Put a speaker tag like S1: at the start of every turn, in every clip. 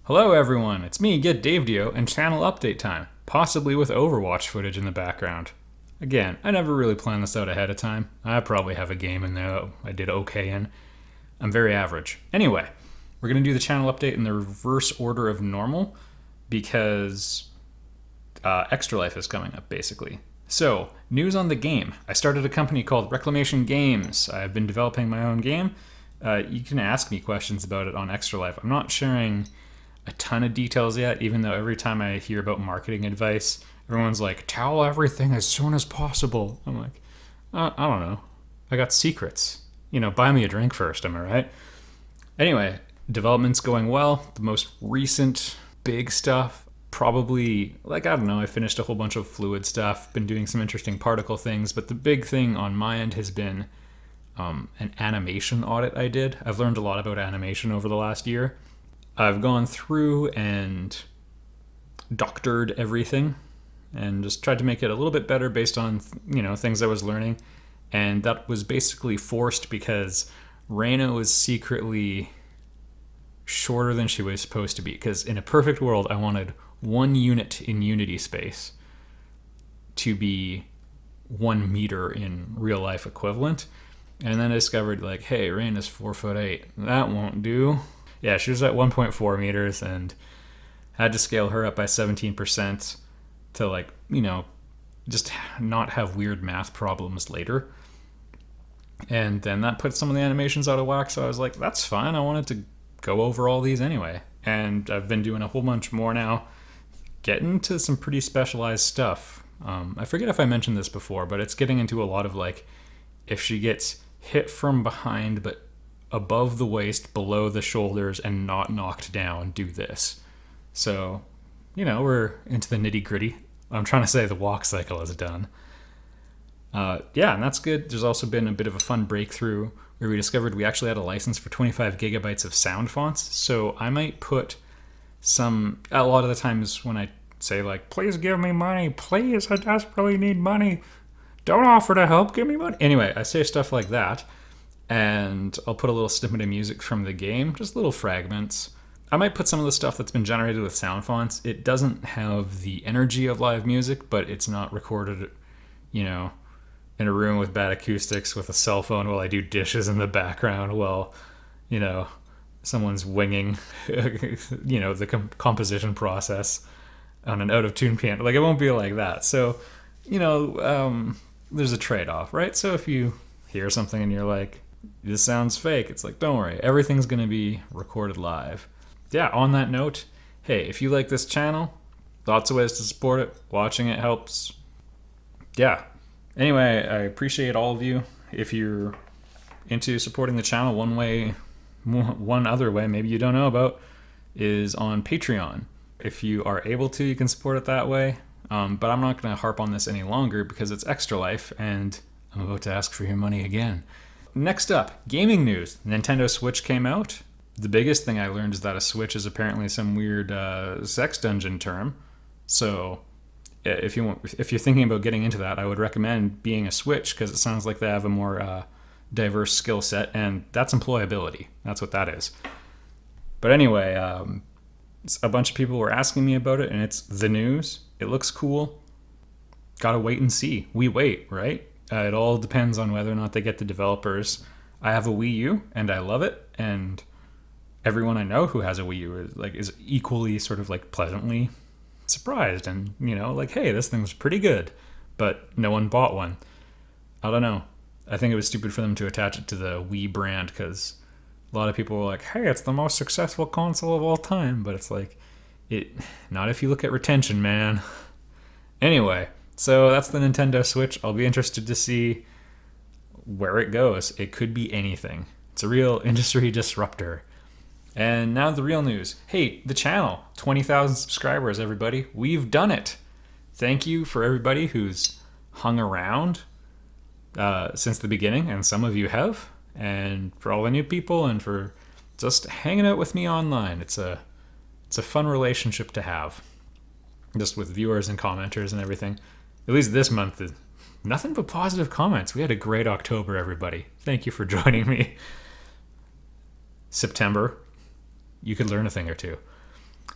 S1: Hello everyone, it's me, Get Dave Dio, and channel update time, possibly with Overwatch footage in the background. Again, I never really planned this out ahead of time. I probably have a game in there I did okay in. I'm very average. Anyway, we're going to do the channel update in the reverse order of normal because Extra Life is coming up, basically. So, news on the game. I started a company called Reclamation Games. I've been developing my own game. You can ask me questions about it on Extra Life. I'm not sharing a ton of details yet, even though every time I hear about marketing advice, everyone's like, tell everything as soon as possible. I'm like, I don't know. I got secrets. Buy me a drink first, am I right? Anyway, development's going well. The most recent big stuff, probably, I don't know, I finished a whole bunch of fluid stuff, been doing some interesting particle things, but the big thing on my end has been an animation audit I did. I've learned a lot about animation over the last year. I've gone through and doctored everything and just tried to make it a little bit better based on, things I was learning. And that was basically forced because Reyna was secretly shorter than she was supposed to be. Because in a perfect world, I wanted 1 unit in Unity space to be 1 meter in real life equivalent. And then I discovered, hey, Reyna's 4'8". That won't do. Yeah, she was at 1.4 meters and had to scale her up by 17% to just not have weird math problems later. And then that put some of the animations out of whack, so I was like, that's fine. I wanted to go over all these anyway. And I've been doing a whole bunch more now, getting to some pretty specialized stuff. I forget if I mentioned this before, but it's getting into a lot of if she gets hit from behind but above the waist, below the shoulders, and not knocked down, do this. So, we're into the nitty gritty. I'm trying to say the walk cycle is done. And that's good. There's also been a bit of a fun breakthrough where we discovered we actually had a license for 25 gigabytes of sound fonts. So I might put a lot of the times when I say please give me money, please, I desperately need money. Don't offer to help, give me money. Anyway, I say stuff like that. And I'll put a little snippet of music from the game, just little fragments. I might put some of the stuff that's been generated with sound fonts. It doesn't have the energy of live music, but it's not recorded, in a room with bad acoustics with a cell phone while I do dishes in the background while, someone's winging, the composition process on an out-of-tune piano. It won't be like that. So, there's a trade-off, right? So if you hear something and you're like, this sounds fake, it's don't worry, everything's going to be recorded live. Yeah, on that note, hey, if you like this channel, lots of ways to support it. Watching it helps. Yeah. Anyway, I appreciate all of you. If you're into supporting the channel, one other way maybe you don't know about is on Patreon. If you are able to, you can support it that way. But I'm not going to harp on this any longer because it's Extra Life and I'm about to ask for your money again. Next up, gaming news. Nintendo Switch came out. The biggest thing I learned is that a Switch is apparently some weird sex dungeon term. So if you're thinking about getting into that, I would recommend being a Switch because it sounds like they have a more diverse skill set, and that's employability. That's what that is. But anyway, a bunch of people were asking me about it, and it's the news. It looks cool. Gotta wait and see. We wait, right? It all depends on whether or not they get the developers. I have a Wii U, and I love it, and everyone I know who has a Wii U is equally sort of pleasantly surprised, and hey, this thing's pretty good, but no one bought one. I don't know. I think it was stupid for them to attach it to the Wii brand because a lot of people were like, hey, it's the most successful console of all time, but it's not if you look at retention, man. Anyway. So that's the Nintendo Switch. I'll be interested to see where it goes. It could be anything. It's a real industry disruptor. And now the real news. Hey, the channel, 20,000 subscribers, everybody. We've done it. Thank you for everybody who's hung around since the beginning, and some of you have. And for all the new people and for just hanging out with me online. It's a fun relationship to have. Just with viewers and commenters and everything. At least this month, nothing but positive comments. We had a great October, everybody. Thank you for joining me. September, you could learn a thing or two.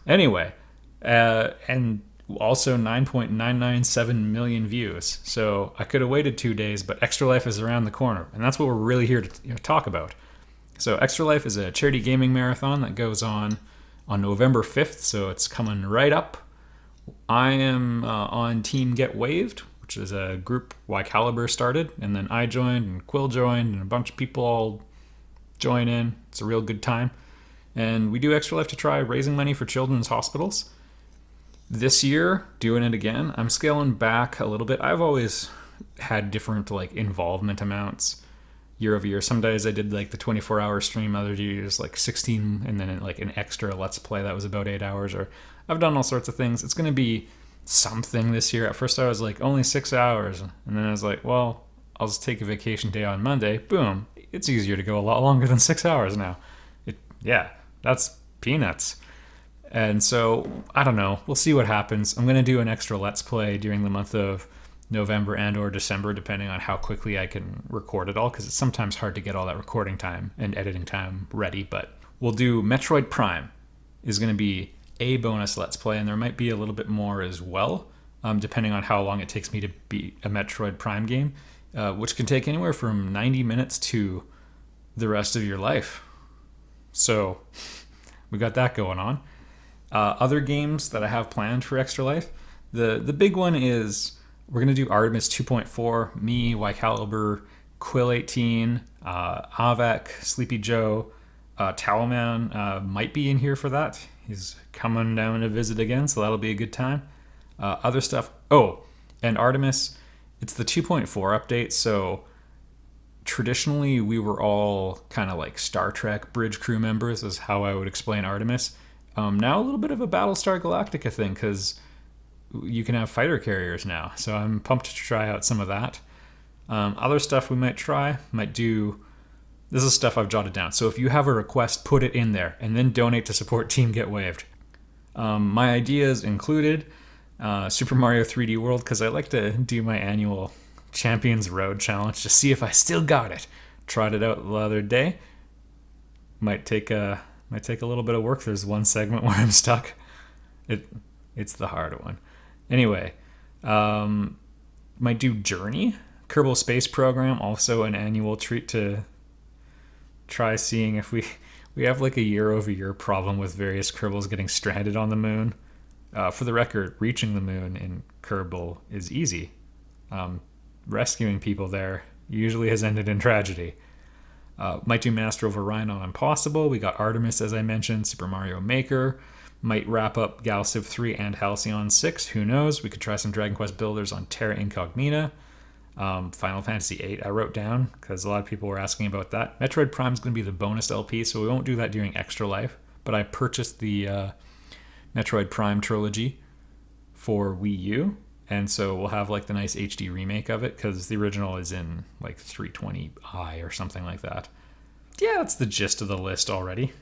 S1: Anyway, and also 9.997 million views. So I could have waited 2 days, but Extra Life is around the corner, and that's what we're really here to talk about. So Extra Life is a charity gaming marathon that goes on November 5th, so it's coming right up. I am on Team Get Waved, which is a group Y Caliber started, and then I joined, and Quill joined, and a bunch of people all join in. It's a real good time. And we do Extra Life to try raising money for children's hospitals. This year, doing it again, I'm scaling back a little bit. I've always had different involvement amounts year over year. Some days I did the 24-hour stream, other years 16, and then an extra Let's Play that was about 8 hours. Or I've done all sorts of things. It's going to be something this year. At first I was only 6 hours, and then I was well, I'll just take a vacation day on Monday. Boom, it's easier to go a lot longer than 6 hours now. That's peanuts. And so I don't know, we'll see what happens. I'm going to do an extra Let's Play during the month of November and or December, depending on how quickly I can record it all, because it's sometimes hard to get all that recording time and editing time ready. But we'll do Metroid Prime is going to be a bonus Let's Play, and there might be a little bit more as well, depending on how long it takes me to beat a Metroid Prime game, which can take anywhere from 90 minutes to the rest of your life. So we got that going on. Other games that I have planned for Extra Life, the big one is we're going to do Artemis 2.4, me, Y Caliber, Quill 18, Avec, Sleepy Joe, Towelman might be in here for that. He's coming down to visit again, so that'll be a good time. Other stuff. Oh, and Artemis, it's the 2.4 update, so traditionally we were all kind of like Star Trek bridge crew members, is how I would explain Artemis. Now a little bit of a Battlestar Galactica thing, because you can have fighter carriers now, so I'm pumped to try out some of that. Other stuff we might try, this is stuff I've jotted down, so if you have a request, put it in there, and then donate to support Team Get Waved. My ideas included Super Mario 3D World, because I like to do my annual Champions Road Challenge to see if I still got it. Tried it out the other day. Might take a little bit of work. There's one segment where I'm stuck. It's the hard one. Anyway, might do Journey, Kerbal Space Program, also an annual treat to try seeing if we have a year-over-year problem with various Kerbals getting stranded on the moon. For the record, reaching the moon in Kerbal is easy. Rescuing people there usually has ended in tragedy. Might do Master of Orion on Impossible. We got Artemis, as I mentioned, Super Mario Maker. Might wrap up Galciv 3 and Halcyon 6. Who knows? We could try some Dragon Quest Builders on Terra Incognita. Final Fantasy 8 I wrote down, because a lot of people were asking about that. Metroid Prime is going to be the bonus LP, so we won't do that during Extra Life. But I purchased the Metroid Prime trilogy for Wii U. And so we'll have the nice HD remake of it, because the original is in 320i or something like that. Yeah, that's the gist of the list already.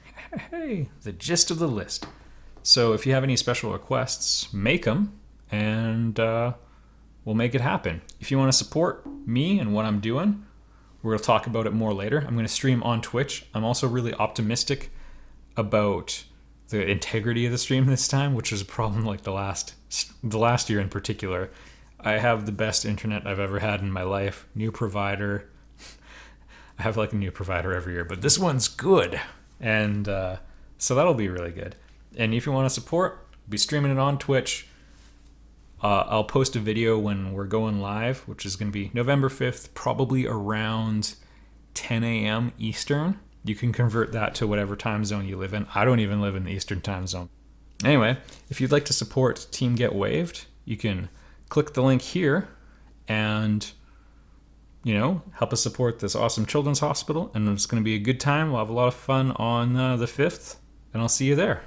S1: Hey, the gist of the list. So if you have any special requests, make them, and we'll make it happen. If you want to support me and what I'm doing, we're going to talk about it more later. I'm going to stream on Twitch. I'm also really optimistic about the integrity of the stream this time, which was a problem the last year in particular. I have the best internet I've ever had in my life. New provider. I have a new provider every year, but this one's good. And so that'll be really good. And if you want to support, I'll be streaming it on Twitch. I'll post a video when we're going live, which is going to be November 5th, probably around 10 a.m. Eastern. You can convert that to whatever time zone you live in. I don't even live in the Eastern time zone. Anyway, if you'd like to support Team Get Waved, you can click the link here and, help us support this awesome children's hospital. And it's going to be a good time. We'll have a lot of fun on the 5th, and I'll see you there.